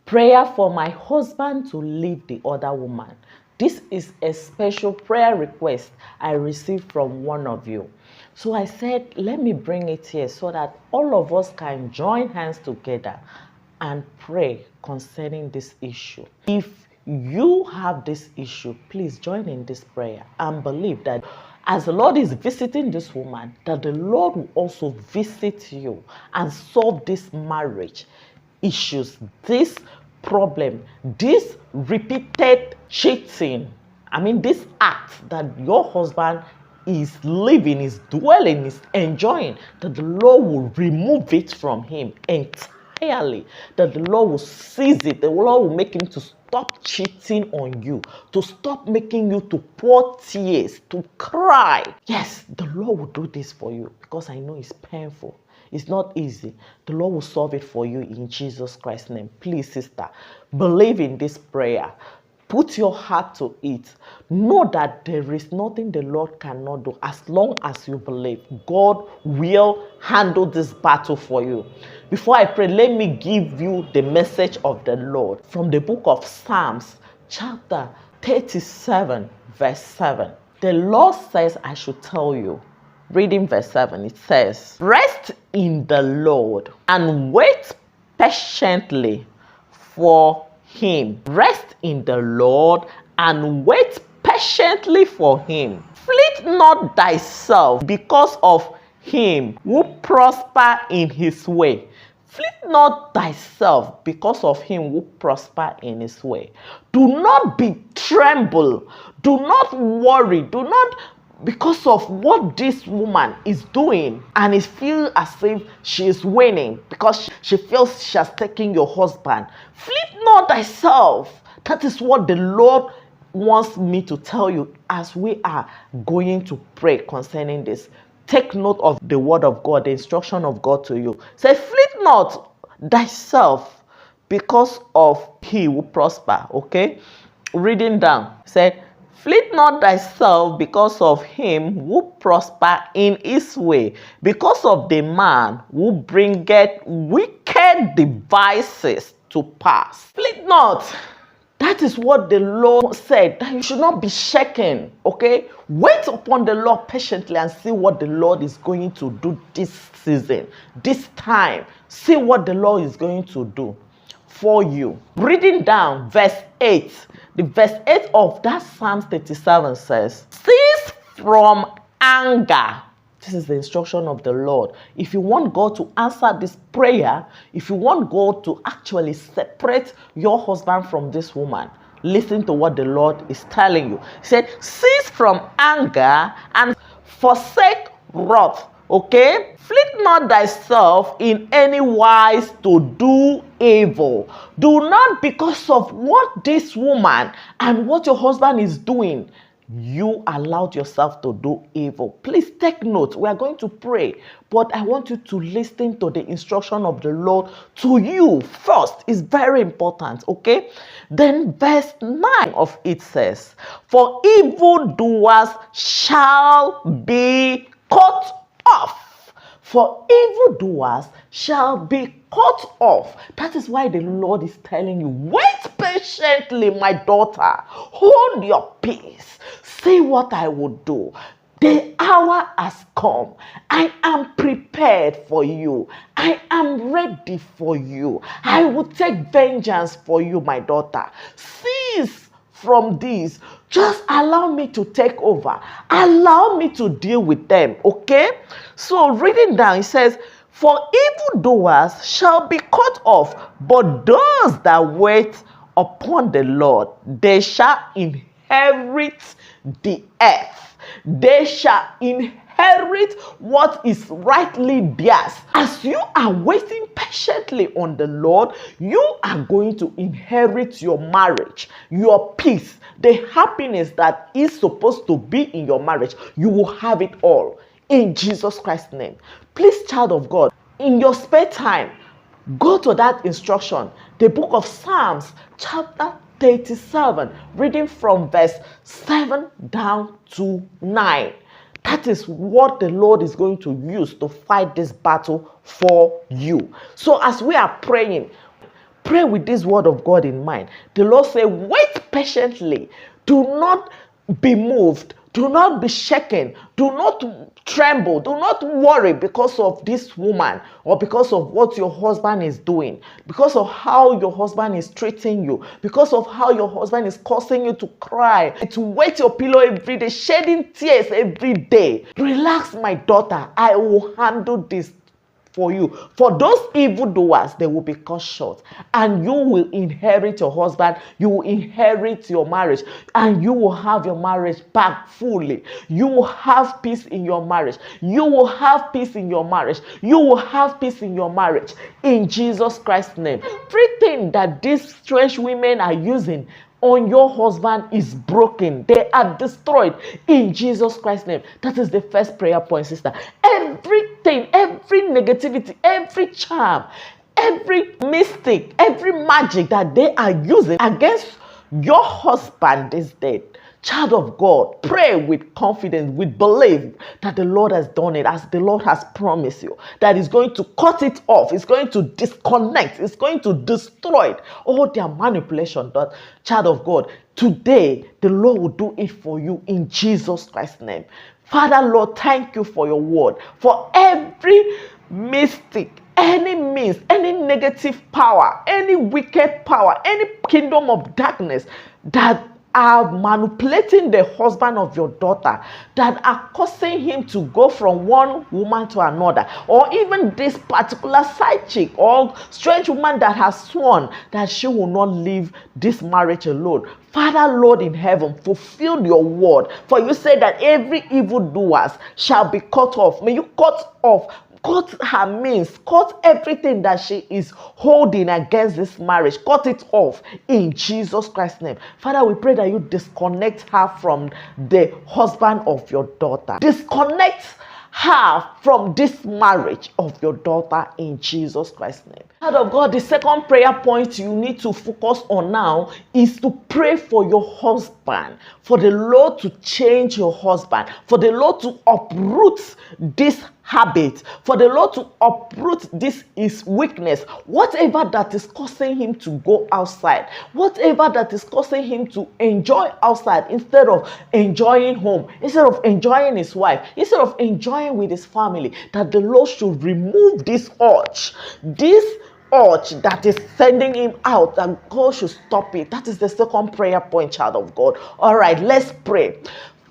Prayer for my husband to leave the other woman. This is a special prayer request I received from one of you. So I said, let me bring it here so that all of us can join hands together and pray concerning this issue. If you have this issue, please join in this prayer and believe that as the Lord is visiting this woman, that the Lord will also visit you and solve this marriage issues, this problem, this repeated cheating. This act that your husband is living, is dwelling, is enjoying, that the Lord will remove it from him entirely, that the Lord will seize it, the Lord will make him to stop cheating on you, to stop making you to pour tears, to cry. Yes, the Lord will do this for you because I know it's painful. It's not easy. The Lord will solve it for you in Jesus Christ's name. Please, sister, believe in this prayer. Put your heart to it. Know that there is nothing the Lord cannot do. As long as you believe, God will handle this battle for you. Before I pray, let me give you the message of the Lord from the book of Psalms, chapter 37, verse 7. The Lord says, I should tell you. Reading verse 7, it says, rest in the Lord and wait patiently for him. Rest in the Lord and wait patiently for him. Fleet not thyself because of him who prosper in his way. Fleet not thyself because of him who prosper in his way. Do not be tremble. Do not worry. Do not because of what this woman is doing and it feels as if she is winning because she feels she has taken your husband. Fleet not thyself. That is what the Lord wants me to tell you as we are going to pray concerning this. Take note of the word of God, the instruction of God to you. Say, fleet not thyself because of he who prosper. Okay? Reading down. Say, fleet not thyself because of him who prosper in his way, because of the man who bringeth wicked devices to pass. Fleet not. That is what the Lord said, that you should not be shaken, okay? Wait upon the Lord patiently and see what the Lord is going to do this season, this time. See what the Lord is going to do for you. Reading down verse 8. The verse 8 of that Psalm 37 says, cease from anger. This is the instruction of the Lord. If you want God to answer this prayer, if you want God to actually separate your husband from this woman, listen to what the Lord is telling you. He said, cease from anger and forsake wrath. Okay? Fleet not thyself in any wise to do evil. Do not because of what this woman and what your husband is doing, you allowed yourself to do evil. Please take note. We are going to pray, but I want you to listen to the instruction of the Lord to you first. It's very important, okay? Then verse 9 of it says, for evildoers shall be cut off. For evildoers shall be cut off. That is why the Lord is telling you, wait patiently, my daughter. Hold your peace. See what I will do. The hour has come. I am prepared for you. I am ready for you. I will take vengeance for you, my daughter. Cease from this. Just allow me to take over. Allow me to deal with them, okay? So reading down, it says, for evildoers shall be cut off, but those that wait upon the Lord, they shall inherit the earth. They shall inherit what is rightly theirs. As you are waiting patiently on the Lord, you are going to inherit your marriage, your peace, the happiness that is supposed to be in your marriage. You will have it all in Jesus Christ's name. Please, child of God, in your spare time, go to that instruction, the book of Psalms, chapter 37, reading from verse 7 down to 9. That is what the Lord is going to use to fight this battle for you. So as we are praying Pray with this word of God in mind. The Lord said, wait patiently. Do not be moved. Do not be shaken. Do not tremble. Do not worry because of this woman or because of what your husband is doing, because of how your husband is treating you, because of how your husband is causing you to cry, to wet your pillow every day, shedding tears every day. Relax, my daughter. I will handle this for you. For those evildoers, they will be cut short, and you will inherit your husband, you will inherit your marriage, and you will have your marriage back fully. You will have peace in your marriage. You will have peace in your marriage. You will have peace in your marriage. In Jesus Christ's name. Everything that these strange women are using on your husband is broken. They are destroyed in Jesus Christ's name. That is the first prayer point, sister. Everything, every negativity, every charm, every mystic, every magic that they are using against your husband is dead. Child of God, pray with confidence, with belief that the Lord has done it as the Lord has promised you, that He's going to cut it off, He's going to disconnect, He's going to destroy it, all their manipulation. That child of God, today the Lord will do it for you in Jesus Christ's name. Father, Lord, thank you for your word, for every mystic, any means, any negative power, any wicked power, any kingdom of darkness that are manipulating the husband of your daughter, that are causing him to go from one woman to another, or even this particular side chick or strange woman that has sworn that she will not leave this marriage alone. Father, Lord in heaven, fulfill your word, for you say that every evildoer shall be cut off. May you cut off, cut her means, cut everything that she is holding against this marriage. Cut it off in Jesus Christ's name. Father, we pray that you disconnect her from the husband of your daughter. Disconnect her from this marriage of your daughter in Jesus Christ's name. Child of God, the second prayer point you need to focus on now is to pray for your husband, for the Lord to change your husband, for the Lord to uproot this habit, for the Lord to uproot this his weakness, whatever that is causing him to go outside, whatever that is causing him to enjoy outside instead of enjoying home, instead of enjoying his wife, instead of enjoying with his family, that the Lord should remove this urge that is sending him out, and God should stop it. That is the second prayer point, child of God. All right, let's pray.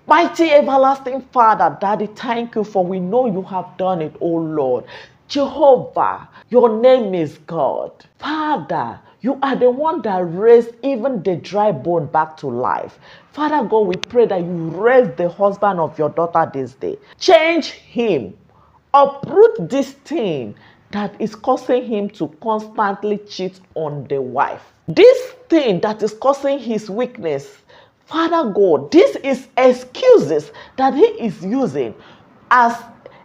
Mighty everlasting Father, Daddy, thank you, for we know you have done it, oh Lord. Jehovah, your name is God. Father, you are the one that raised even the dry bone back to life. Father God, we pray that you raise the husband of your daughter this day. Change him. Uproot this thing that is causing him to constantly cheat on the wife. This thing that is causing his weakness, Father God, this is excuses that he is using as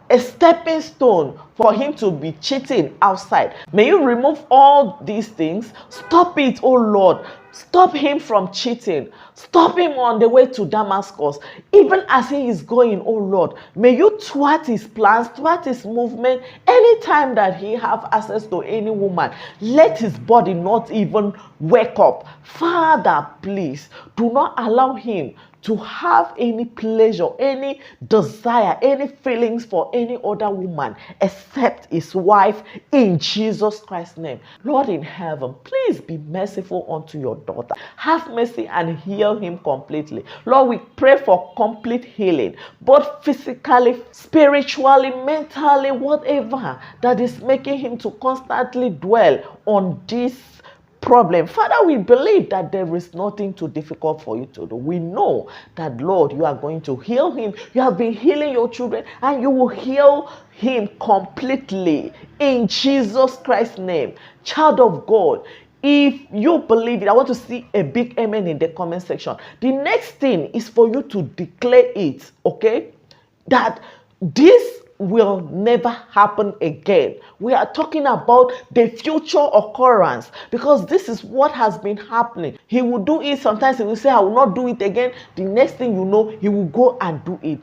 a stepping stone for him to be cheating outside. May you remove all these things. Stop it, oh Lord. Stop him from cheating. Stop him on the way to Damascus. Even as he is going, oh Lord, may you thwart his plans, thwart his movement. Anytime that he have access to any woman, let his body not even wake up. Father, please, do not allow him to have any pleasure, any desire, any feelings for any other woman except his wife, in Jesus Christ's name. Lord in heaven, please be merciful unto your daughter. Have mercy and heal him completely. Lord, we pray for complete healing, both physically, spiritually, mentally, whatever that is making him to constantly dwell on this problem. Father, we believe that there is nothing too difficult for you to do. We know that, Lord, you are going to heal him. You have been healing your children, and you will heal him completely in Jesus Christ's name. Child of God, if you believe it, I want to see a big amen in the comment section. The next thing is for you to declare it, okay? That this will never happen again. We are talking about the future occurrence, because this is what has been happening. He will do it. Sometimes he will say, I will not do it again. The next thing you know, he will go and do it.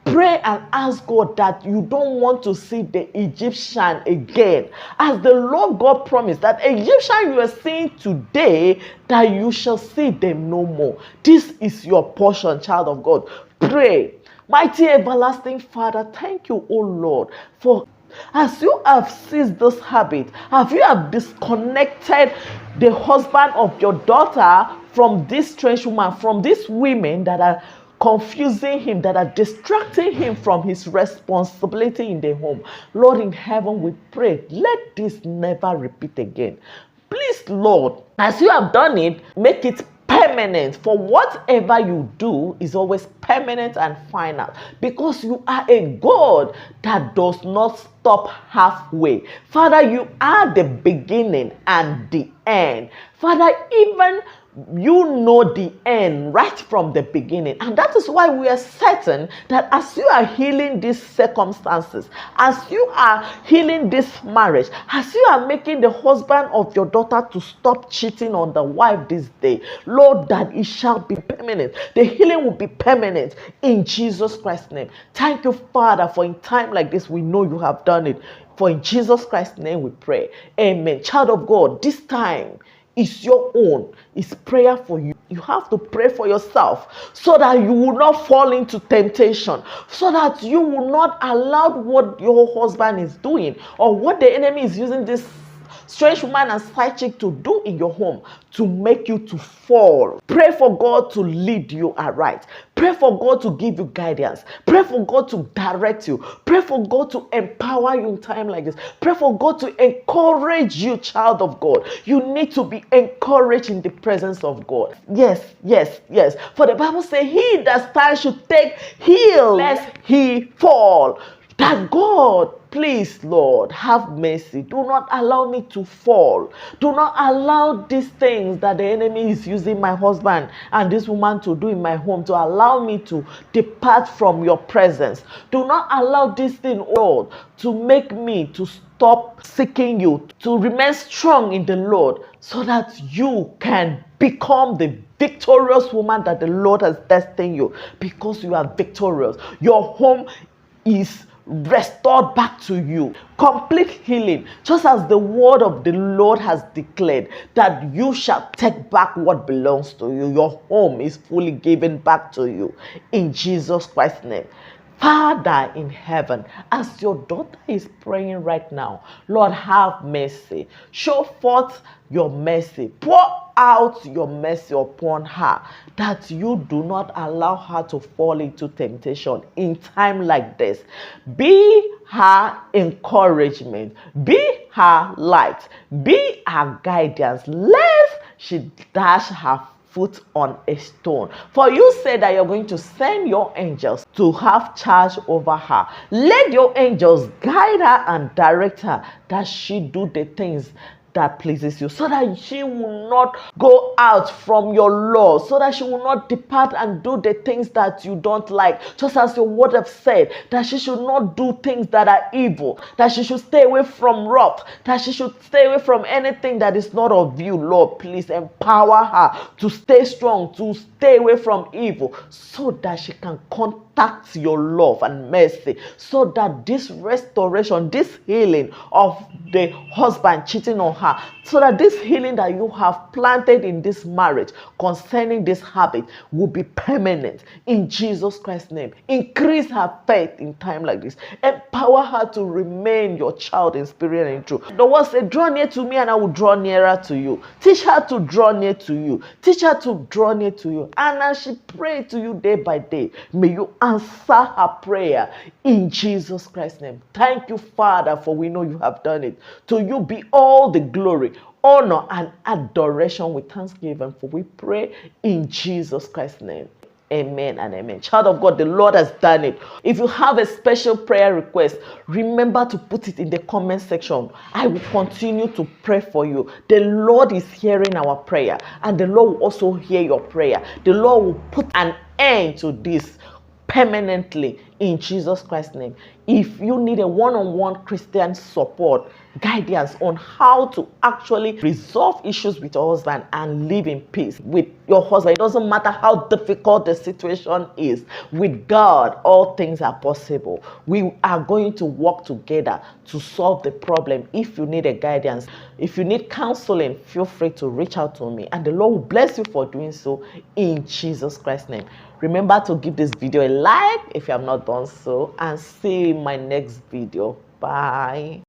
Pray and ask God that you don't want to see the Egyptian again. As the Lord God promised that Egyptian you are seeing today, that you shall see them no more. This is your portion, child of God. Pray. Mighty everlasting Father, thank you, O Lord, for as you have seized this habit, as you have disconnected the husband of your daughter from this strange woman, from these women that are confusing him, that are distracting him from his responsibility in the home. Lord in heaven, we pray, let this never repeat again. Please, Lord, as you have done it, make it permanent. For whatever you do is always permanent and final, because you are a God that does not stop halfway. Father, you are the beginning and the end. Father, even you know the end right from the beginning, and that is why we are certain that as you are healing these circumstances, as you are healing this marriage, as you are making the husband of your daughter to stop cheating on the wife this day, Lord, that it shall be permanent. The healing will be permanent in Jesus Christ's name. Thank you, Father, for in time like this we know you have done it. For in Jesus Christ's name we pray. Amen. Child of God, this time is your own. It's prayer for you. You have to pray for yourself so that you will not fall into temptation, so that you will not allow what your husband is doing or what the enemy is using this strange woman and side chick to do in your home to make you to fall. Pray for God to lead you aright. Pray for God to give you guidance. Pray for God to direct you. Pray for God to empower you in time like this. Pray for God to encourage you, child of God. You need to be encouraged in the presence of God. Yes, yes, yes. For the Bible says, he that stands should take heed lest he fall. That God, please, Lord, have mercy. Do not allow me to fall. Do not allow these things that the enemy is using my husband and this woman to do in my home to allow me to depart from your presence. Do not allow this thing, Lord, to make me to stop seeking you, to remain strong in the Lord, so that you can become the victorious woman that the Lord has destined you, because you are victorious. Your home is restored back to you. Complete healing, just as the word of the Lord has declared that you shall take back what belongs to you. Your home is fully given back to you in Jesus Christ's name. Father in heaven, as your daughter is praying right now, Lord, have mercy. Show forth your mercy. Pour out your mercy upon her, that you do not allow her to fall into temptation in time like this. Be her encouragement. Be her light. Be her guidance, lest she dash her foot on a stone. For you said that you're going to send your angels to have charge over her. Let your angels guide her and direct her, that she do the things that pleases you, so that she will not go out from your law, so that she will not depart and do the things that you don't like. Just as your word have said, that she should not do things that are evil, that she should stay away from wrath, that she should stay away from anything that is not of you. Lord, please empower her to stay strong, to stay away from evil, so that she can contact your love and mercy, so that this restoration, this healing of the husband cheating on her, so that this healing that you have planted in this marriage concerning this habit will be permanent in Jesus Christ's name. Increase her faith in time like this. Empower her to remain your child in spirit and in truth. The word said, draw near to me and I will draw nearer to you. Teach her to draw near to you. Teach her to draw near to you. And as she pray to you day by day, may you answer her prayer in Jesus Christ's name. Thank you, Father, for we know you have done it. To you be all the glory, honor, and adoration with thanksgiving, for we pray in Jesus Christ's name. Amen and amen. Child of God, the Lord has done it. If you have a special prayer request, remember to put it in the comment section. I will continue to pray for you. The Lord is hearing our prayer, and the Lord will also hear your prayer. The Lord will put an end to this permanently in Jesus Christ's name. If you need a one-on-one Christian support, guidance on how to actually resolve issues with your husband and live in peace with your husband, it doesn't matter how difficult the situation is, with God all things are possible. We are going to work together to solve the problem. If you need a guidance, if you need counseling, feel free to reach out to me, and the Lord will bless you for doing so in Jesus Christ's name. Remember to give this video a like if you have not done so, and see you in my next video. Bye.